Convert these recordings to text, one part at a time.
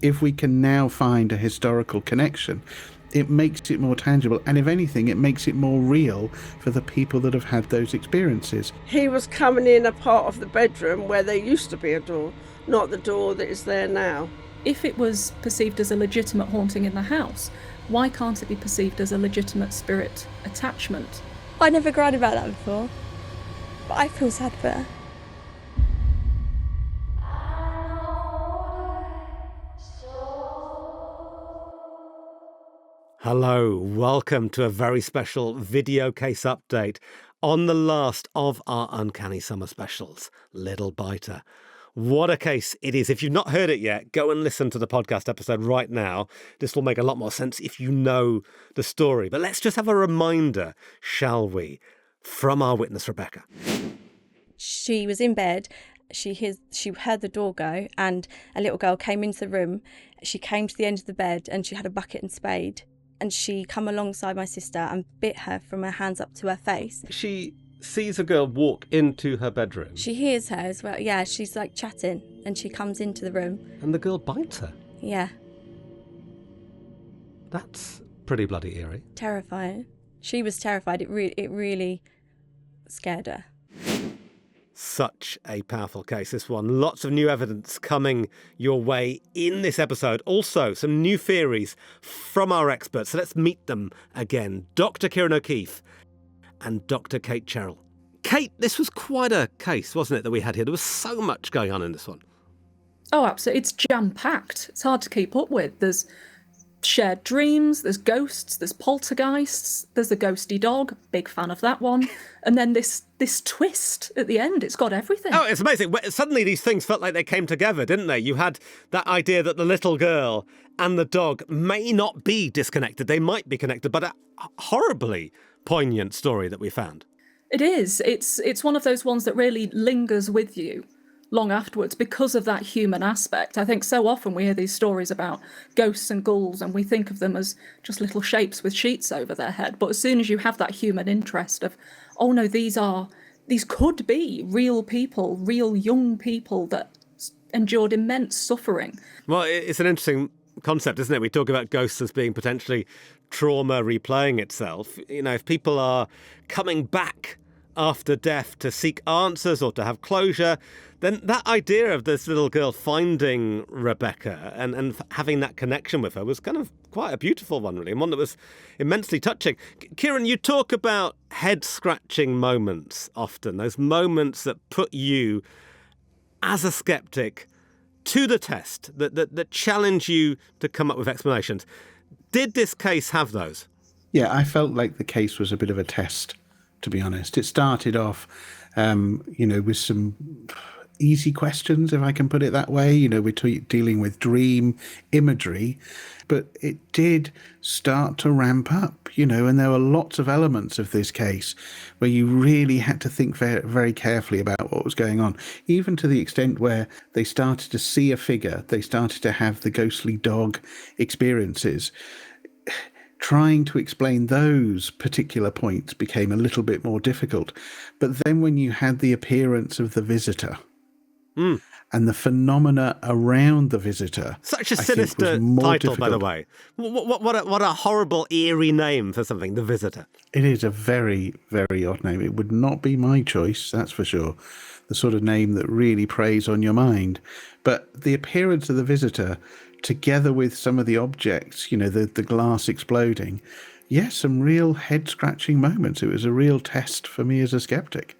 If we can now find a historical connection, it makes it more tangible, and if anything, it makes it more real for the people that have had those experiences. He was coming in a part of the bedroom where there used to be a door, not the door that is there now. If it was perceived as a legitimate haunting in the house, why can't it be perceived as a legitimate spirit attachment? I never cried about that before, but I feel sad for her. Hello, welcome to a very special video case update on the last of our Uncanny Summer specials, Little Biter. What a case it is. If you've not heard it yet, go and listen to the podcast episode right now. This will make a lot more sense if you know the story. But let's just have a reminder, shall we, from our witness, Rebecca. She was in bed. She heard the door go, and a little girl came into the room. She came to the end of the bed, and she had a bucket and spade. And she come alongside my sister and bit her from her hands up to her face. She sees a girl walk into her bedroom. She hears her as well. Yeah, she's like chatting, and she comes into the room. And the girl bites her. Yeah. That's pretty bloody eerie. Terrifying. She was terrified. It really scared her. Such a powerful case, this one. Lots of new evidence coming your way in this episode. Also, some new theories from our experts. So let's meet them again. Dr. Ciaran O'Keefe and Dr. Kate Cherrell. Kate, this was quite a case, wasn't it, that we had here? There was so much going on in this one. Oh, absolutely. It's jam-packed. It's hard to keep up with. There's shared dreams, there's ghosts, there's poltergeists, there's the ghosty dog, big fan of that one, and then this twist at the end. It's got everything. Oh, it's amazing. Suddenly these things felt like they came together, didn't they? You had that idea that the little girl and the dog may not be disconnected. They might be connected, but a horribly poignant story that we found. It is. It's one of those ones that really lingers with you long afterwards because of that human aspect. I think so often we hear these stories about ghosts and ghouls and we think of them as just little shapes with sheets over their head. But as soon as you have that human interest of, oh no, these could be real people, real young people that endured immense suffering. Well, it's an interesting concept, isn't it? We talk about ghosts as being potentially trauma replaying itself. You know, if people are coming back after death to seek answers or to have closure, then that idea of this little girl finding Rebecca and having that connection with her was kind of quite a beautiful one, really, and one that was immensely touching. Ciaran, you talk about head-scratching moments often, those moments that put you, as a skeptic, to the test, that challenge you to come up with explanations. Did this case have those? Yeah, I felt like the case was a bit of a test, to be honest. It started off, with some easy questions, if I can put it that way. We're dealing with dream imagery, but it did start to ramp up, and there were lots of elements of this case where you really had to think very, very carefully about what was going on, even to the extent where they started to see a figure, they started to have the ghostly dog experiences. Trying to explain those particular points became a little bit more difficult. But then when you had the appearance of the visitor and the phenomena around the visitor... Such a sinister title, by the way. What a horrible, eerie name for something, the visitor. It is a very, very odd name. It would not be my choice, that's for sure. The sort of name that really preys on your mind. But the appearance of the visitor, together with some of the objects, the glass exploding, yes, some real head-scratching moments. It was a real test for me as a skeptic.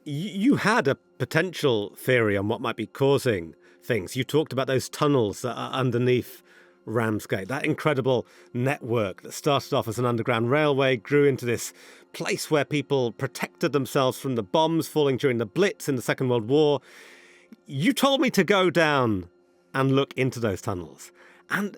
You had a potential theory on what might be causing things. You talked about those tunnels that are underneath Ramsgate, that incredible network that started off as an underground railway, grew into this place where people protected themselves from the bombs falling during the Blitz in the Second World War. You told me to go down and look into those tunnels. And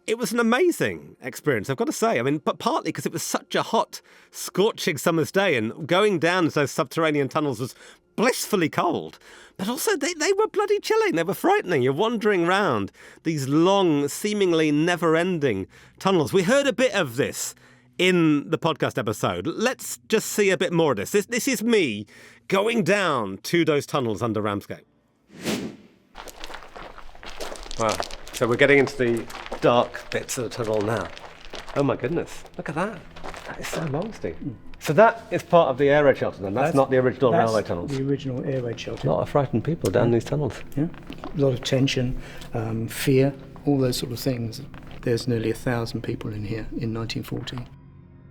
it was an amazing experience, I've got to say. I mean, but partly because it was such a hot, scorching summer's day, and going down those subterranean tunnels was blissfully cold. But also, they were bloody chilling. They were frightening. You're wandering around these long, seemingly never-ending tunnels. We heard a bit of this in the podcast episode. Let's just see a bit more of this. This is me going down to those tunnels under Ramsgate. Wow, So we're getting into the dark bits of the tunnel now. Oh my goodness, look at that. That is so long, Steve. So that is part of the air raid shelter then? That's not the original railway tunnels? The original air raid shelter. A lot of frightened people down these tunnels. Yeah, a lot of tension, fear, all those sort of things. There's nearly 1,000 people in here in 1940.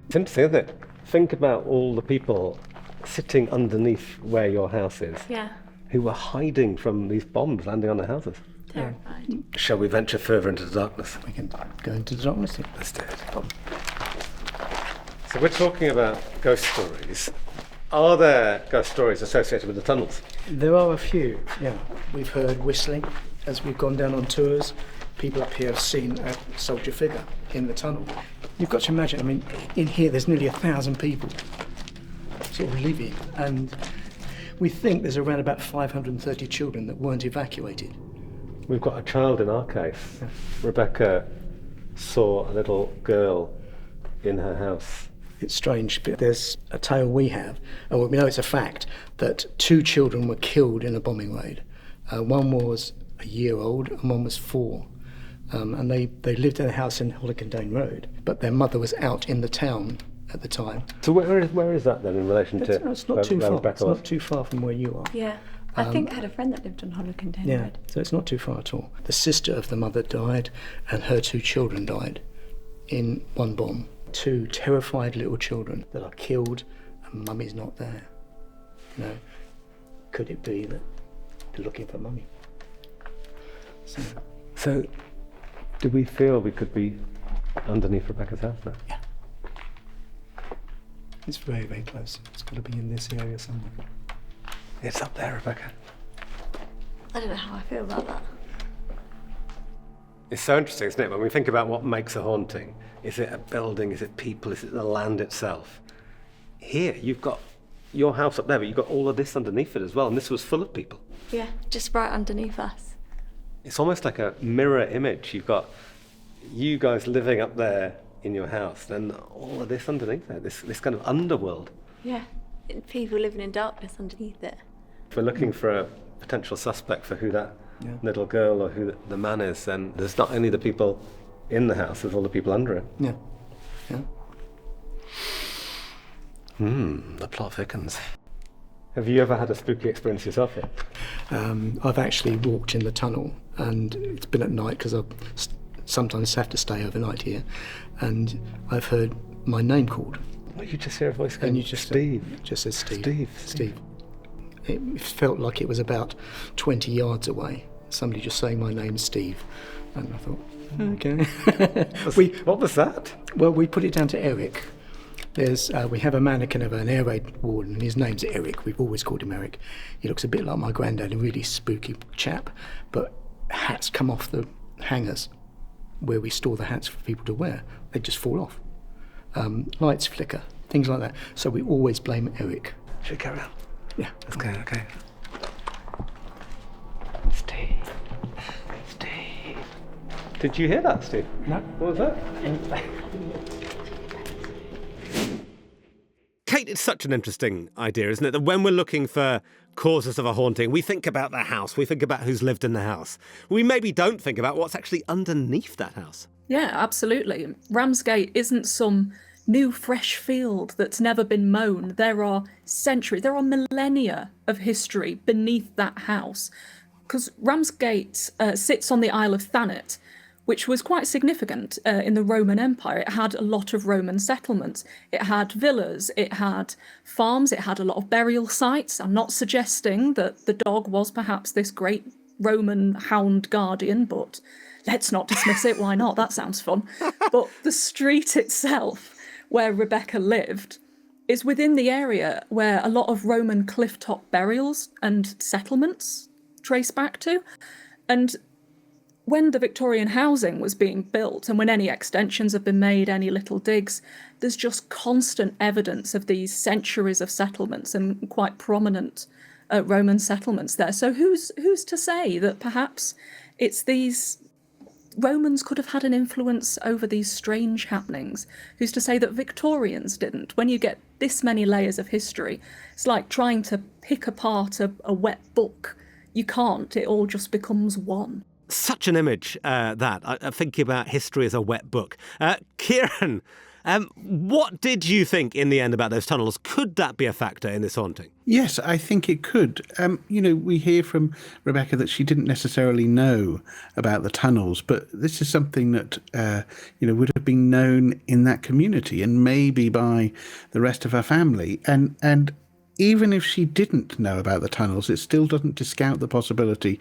It's interesting, isn't it? Think about all the people sitting underneath where your house is, Yeah, who were hiding from these bombs landing on their houses. terrified. Shall we venture further into the darkness? We can go into the darkness here. Let's do it. So we're talking about ghost stories. Are there ghost stories associated with the tunnels? There are a few, yeah. We've heard whistling as we've gone down on tours. People up here have seen a soldier figure in the tunnel. You've got to imagine, I mean, in here there's nearly 1,000 people sort of living, and we think there's around about 530 children that weren't evacuated. We've got a child in our case. Rebecca saw a little girl in her house. It's strange, but there's a tale we have, and we know it's a fact, that 2 children were killed in a bombing raid. One was a year old and one was 4. And they lived in a house in Hollicondane Road, but their mother was out in the town at the time. So where is that then in relation to It's not too far. It's not too far from where you are. Yeah, I think I had a friend that lived on Hollicondane Yeah, Road. so it's not too far at all. The sister of the mother died, and her 2 children died in one bomb. 2 terrified little children that are killed, and mummy's not there. You know, could it be that they're looking for mummy? So do we feel we could be underneath Rebecca's house now? Yeah. It's very, very close. It's got to be in this area somewhere. It's up there, Rebecca. I don't know how I feel about that. It's so interesting, isn't it? When we think about what makes a haunting, is it a building, is it people, is it the land itself? Here, you've got your house up there, but you've got all of this underneath it as well, and this was full of people. Yeah, just right underneath us. It's almost like a mirror image. You've got you guys living up there in your house, then all of this underneath there, this kind of underworld. Yeah, people living in darkness underneath it. If we're looking for a potential suspect for who that little girl or who the man is, then there's not only the people in the house, there's all the people under it. Yeah. Yeah. The plot thickens. Have you ever had a spooky experience yourself yet? I've actually walked in the tunnel, and it's been at night because I sometimes have to stay overnight here, and I've heard my name called. Well, you just hear a voice going, And you just Steve. Just says Steve. Steve. Steve. It felt like it was about 20 yards away. Somebody just saying my name, Steve, and I thought, okay. What was that? Well, we put it down to Eric. We have a mannequin of an air raid warden, and his name's Eric. We've always called him Eric. He looks a bit like my granddad, a really spooky chap, but hats come off the hangers where we store the hats for people to wear. They just fall off. Lights flicker, things like that. So we always blame Eric. Should we carry on? Yeah. Let's go, okay. Steve. Steve. Did you hear that, Steve? No. What was that? Kate, it's such an interesting idea, isn't it? That when we're looking for causes of a haunting, we think about the house, we think about who's lived in the house. We maybe don't think about what's actually underneath that house. Yeah, absolutely. Ramsgate isn't some new fresh field that's never been mown. There are centuries, there are millennia of history beneath that house. Because Ramsgate sits on the Isle of Thanet, which was quite significant in the Roman Empire. It had a lot of Roman settlements. It had villas, it had farms, it had a lot of burial sites. I'm not suggesting that the dog was perhaps this great Roman hound guardian, but let's not dismiss it, why not? That sounds fun. But the street itself, where Rebecca lived, is within the area where a lot of Roman clifftop burials and settlements trace back to. And when the Victorian housing was being built, and when any extensions have been made, any little digs, there's just constant evidence of these centuries of settlements and quite prominent Roman settlements there. So who's to say that perhaps it's these Romans could have had an influence over these strange happenings? Who's to say that Victorians didn't? When you get this many layers of history, it's like trying to pick apart a wet book. You can't, it all just becomes one. Such an image, that. I think about history as a wet book. Ciaran, what did you think in the end about those tunnels? Could that be a factor in this haunting? Yes, I think it could. We hear from Rebecca that she didn't necessarily know about the tunnels, but this is something that, would have been known in that community and maybe by the rest of her family. And even if she didn't know about the tunnels, it still doesn't discount the possibility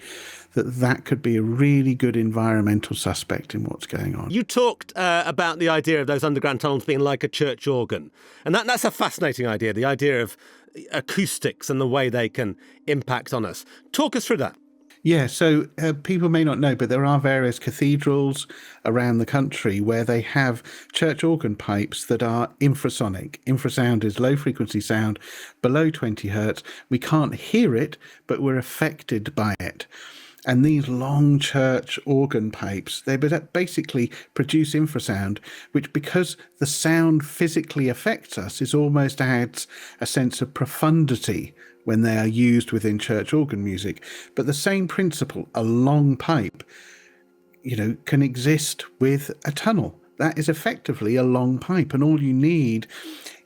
that could be a really good environmental suspect in what's going on. You talked about the idea of those underground tunnels being like a church organ. And that's a fascinating idea, the idea of acoustics and the way they can impact on us. Talk us through that. Yeah, so people may not know, but there are various cathedrals around the country where they have church organ pipes that are infrasonic. Infrasound is low-frequency sound below 20 hertz. We can't hear it, but we're affected by it. And these long church organ pipes, they basically produce infrasound, which, because the sound physically affects us, is almost adds a sense of profundity when they are used within church organ music. But the same principle, a long pipe, can exist with a tunnel. That is effectively a long pipe, and all you need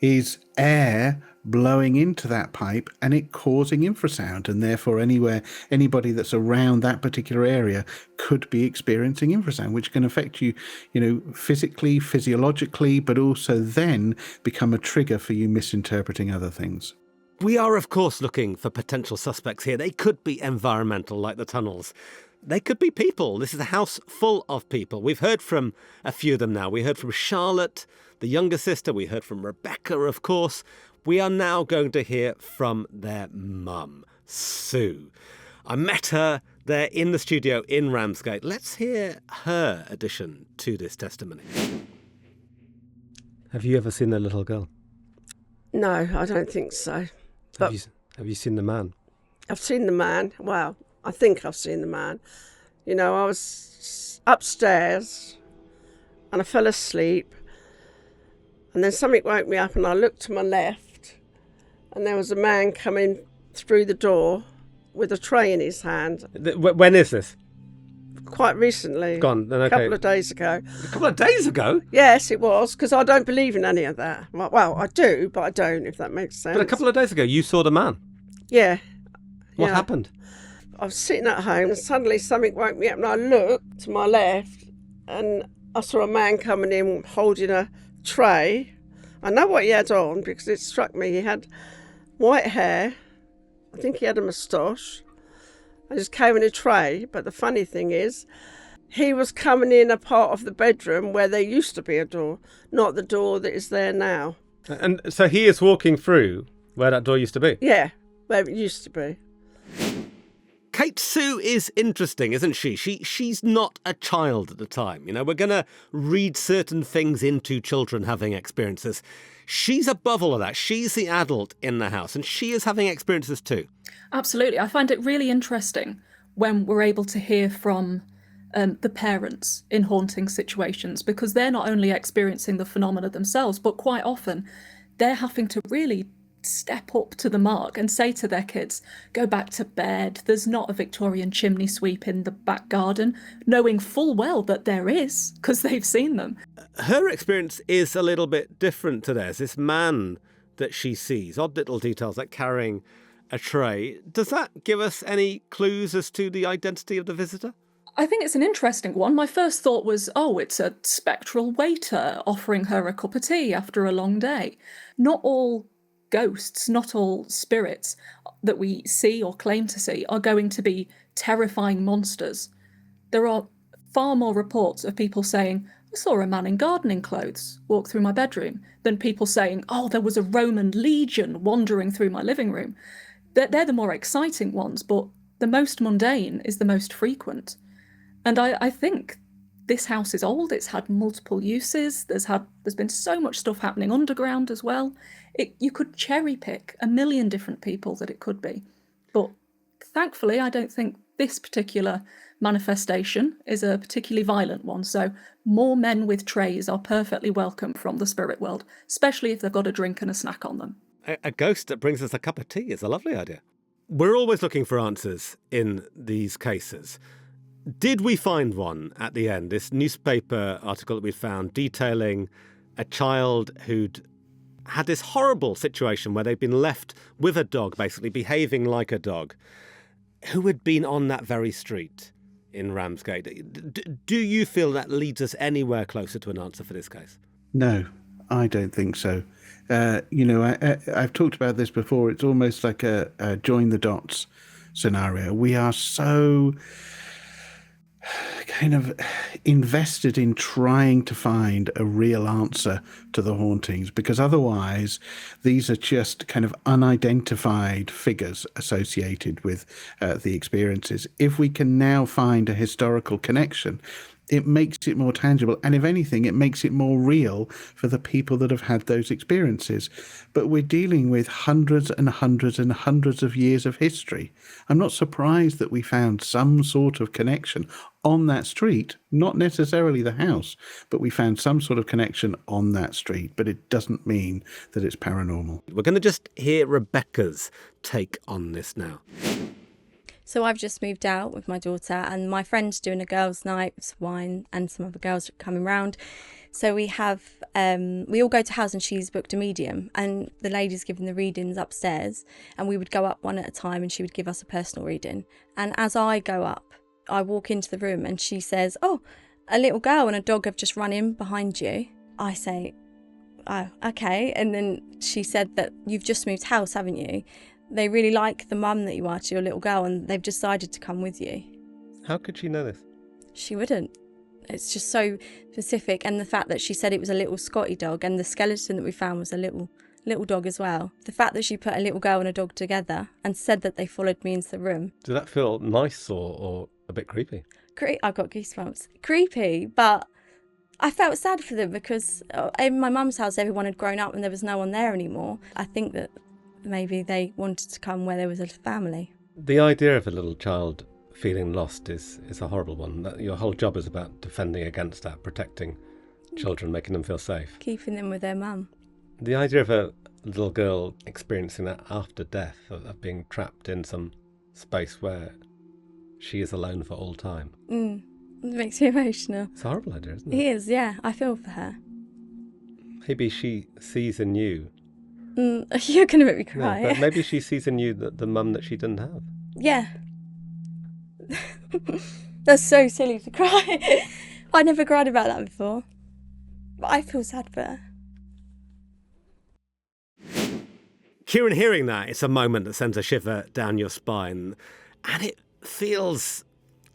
is air blowing into that pipe and it causing infrasound, and therefore anybody that's around that particular area could be experiencing infrasound, which can affect you, physically, physiologically, but also then become a trigger for you misinterpreting other things. We are, of course, looking for potential suspects here. They could be environmental, like the tunnels. They could be people. This is a house full of people. We've heard from a few of them now. We heard from Charlotte, the younger sister. We heard from Rebecca, of course. We are now going to hear from their mum, Sue. I met her there in the studio in Ramsgate. Let's hear her addition to this testimony. Have you ever seen the little girl? No, I don't think so. But Have you seen the man? I've seen the man. Well, I think I've seen the man. I was upstairs and I fell asleep. And then something woke me up and I looked to my left and there was a man coming through the door with a tray in his hand. When is this? Quite recently. Gone. Then okay. A couple of days ago. A couple of days ago? Yes, it was, because I don't believe in any of that. Well, I do, but I don't, if that makes sense. But a couple of days ago, you saw the man. Yeah. What happened? I was sitting at home and suddenly something woke me up and I looked to my left and I saw a man coming in holding a tray. I know what he had on because it struck me. He had white hair. I think he had a moustache. I just came in a tray, but the funny thing is, he was coming in a part of the bedroom where there used to be a door, not the door that is there now. And so he is walking through where that door used to be? Yeah, where it used to be. Kate Sue is interesting, isn't she? She's not a child at the time. We're going to read certain things into children having experiences. She's above all of that. She's the adult in the house, and she is having experiences too. Absolutely. I find it really interesting when we're able to hear from the parents in haunting situations, because they're not only experiencing the phenomena themselves, but quite often they're having to really step up to the mark and say to their kids, go back to bed, there's not a Victorian chimney sweep in the back garden, knowing full well that there is, because they've seen them. Her experience is a little bit different to theirs. This man that she sees, odd little details like carrying a tray. Does that give us any clues as to the identity of the visitor? I think it's an interesting one. My first thought was, it's a spectral waiter offering her a cup of tea after a long day. Not all ghosts, not all spirits that we see or claim to see are going to be terrifying monsters. There are far more reports of people saying, I saw a man in gardening clothes walk through my bedroom, than people saying, there was a Roman legion wandering through my living room. They're the more exciting ones, but the most mundane is the most frequent. And I think this house is old. It's had multiple uses. There's been so much stuff happening underground as well. You could cherry pick a million different people that it could be. But thankfully, I don't think this particular manifestation is a particularly violent one. So more men with trays are perfectly welcome from the spirit world, especially if they've got a drink and a snack on them. A ghost that brings us a cup of tea is a lovely idea. We're always looking for answers in these cases. Did we find one at the end? This newspaper article that we found detailing a child who'd had this horrible situation where they'd been left with a dog, basically behaving like a dog, who had been on that very street in Ramsgate. Do you feel that leads us anywhere closer to an answer for this case? No, I don't think so. I've talked about this before. It's almost like a join the dots scenario. We are so kind of invested in trying to find a real answer to the hauntings, because otherwise these are just kind of unidentified figures associated with the experiences. If we can now find a historical connection, it makes it more tangible, and if anything, it makes it more real for the people that have had those experiences. But we're dealing with hundreds and hundreds and hundreds of years of history. I'm not surprised that we found some sort of connection on that street, not necessarily the house, but we found some sort of connection on that street. But it doesn't mean that it's paranormal. We're going to just hear Rebecca's take on this now. So I've just moved out with my daughter, and my friend's doing a girls' night with wine, and some other girls are coming round. So we all go to house, and she's booked a medium, and the lady's giving the readings upstairs, and we would go up one at a time, and she would give us a personal reading. And as I go up, I walk into the room, and she says, "Oh, a little girl and a dog have just run in behind you." I say, "Oh, okay." And then she said that you've just moved house, haven't you? They really like the mum that you are to your little girl, and they've decided to come with you. How could she know this? She wouldn't. It's just so specific. And the fact that she said it was a little Scotty dog, and the skeleton that we found was a little dog as well. The fact that she put a little girl and a dog together and said that they followed me into the room. Did that feel nice or a bit creepy? I got goosebumps. Creepy, but I felt sad for them, because in my mum's house everyone had grown up and there was no one there anymore. I think that maybe they wanted to come where there was a family. The idea of a little child feeling lost is a horrible one. Your whole job is about defending against that, protecting children, making them feel safe. Keeping them with their mum. The idea of a little girl experiencing that after death, of being trapped in some space where she is alone for all time. It makes me emotional. It's a horrible idea, isn't it? It is, yeah. I feel for her. Maybe she sees in you. You're going to make me cry. No, but maybe she sees in you the mum that she didn't have. Yeah. That's so silly to cry. I never cried about that before. But I feel sad for her. Ciaran, hearing that, it's a moment that sends a shiver down your spine. And it feels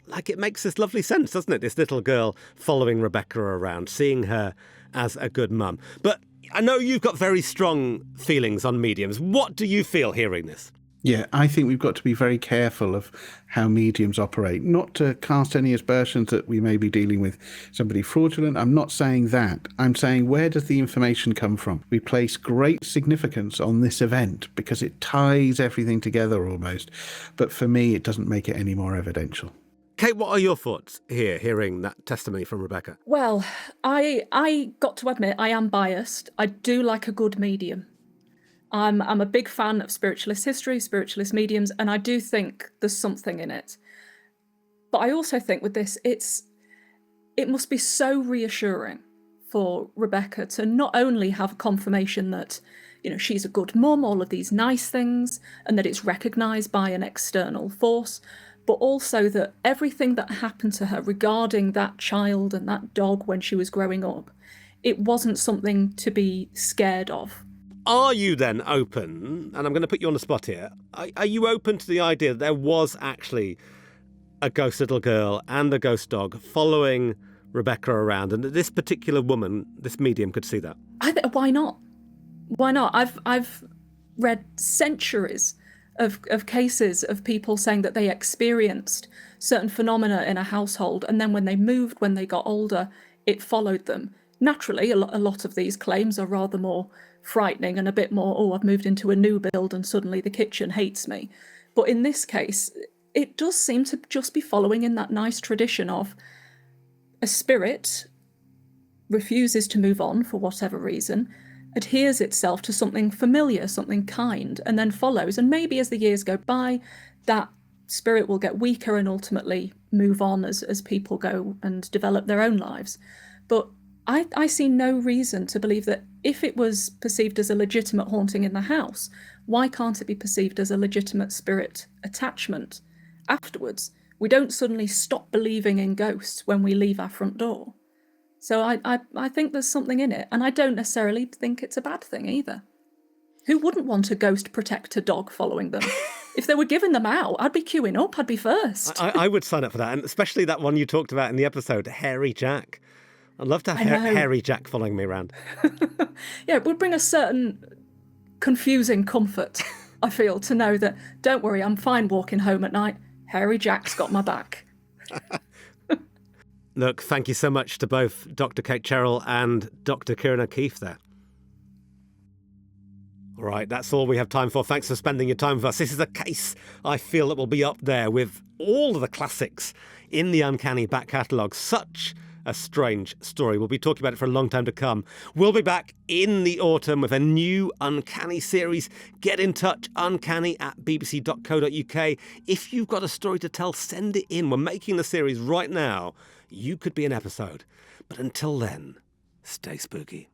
like it makes this lovely sense, doesn't it? This little girl following Rebecca around, seeing her as a good mum. But I know you've got very strong feelings on mediums. What do you feel hearing this? Yeah, I think we've got to be very careful of how mediums operate, not to cast any aspersions that we may be dealing with somebody fraudulent. I'm not saying that. I'm saying, where does the information come from? We place great significance on this event because it ties everything together almost. But for me, it doesn't make it any more evidential. Kate, what are your thoughts here, hearing that testimony from Rebecca? Well, I got to admit I am biased. I do like a good medium. I'm a big fan of spiritualist history, spiritualist mediums, and I do think there's something in it. But I also think with this, it must be so reassuring for Rebecca to not only have confirmation that, she's a good mum, all of these nice things, and that it's recognised by an external force, but also that everything that happened to her regarding that child and that dog when she was growing up, it wasn't something to be scared of. Are you then open, and I'm going to put you on the spot here, are you open to the idea that there was actually a ghost little girl and a ghost dog following Rebecca around, and that this particular woman, this medium, could see that? Why not? Why not? I've read centuries of cases of people saying that they experienced certain phenomena in a household, and then when they moved, when they got older, it followed them. Naturally, a lot of these claims are rather more frightening and a bit more, I've moved into a new build and suddenly the kitchen hates me. But in this case, it does seem to just be following in that nice tradition of a spirit refuses to move on for whatever reason, adheres itself to something familiar, something kind, and then follows. And maybe as the years go by, that spirit will get weaker and ultimately move on as people go and develop their own lives. But I see no reason to believe that if it was perceived as a legitimate haunting in the house, why can't it be perceived as a legitimate spirit attachment afterwards? We don't suddenly stop believing in ghosts when we leave our front door. So I think there's something in it, and I don't necessarily think it's a bad thing either. Who wouldn't want a ghost protector dog following them? If they were giving them out, I'd be queuing up, I'd be first. I would sign up for that, and especially that one you talked about in the episode, Hairy Jack. I'd love to have Hairy Jack following me around. Yeah, it would bring a certain confusing comfort, I feel, to know that, don't worry, I'm fine walking home at night. Hairy Jack's got my back. Look, thank you so much to both Dr. Kate Cherrell and Dr. Ciaran O'Keefe there. All right, that's all we have time for. Thanks for spending your time with us. This is a case I feel that will be up there with all of the classics in the Uncanny back catalogue. Such a strange story. We'll be talking about it for a long time to come. We'll be back in the autumn with a new Uncanny series. Get in touch, uncanny@bbc.co.uk. If you've got a story to tell, send it in. We're making the series right now. You could be an episode. But until then, stay spooky.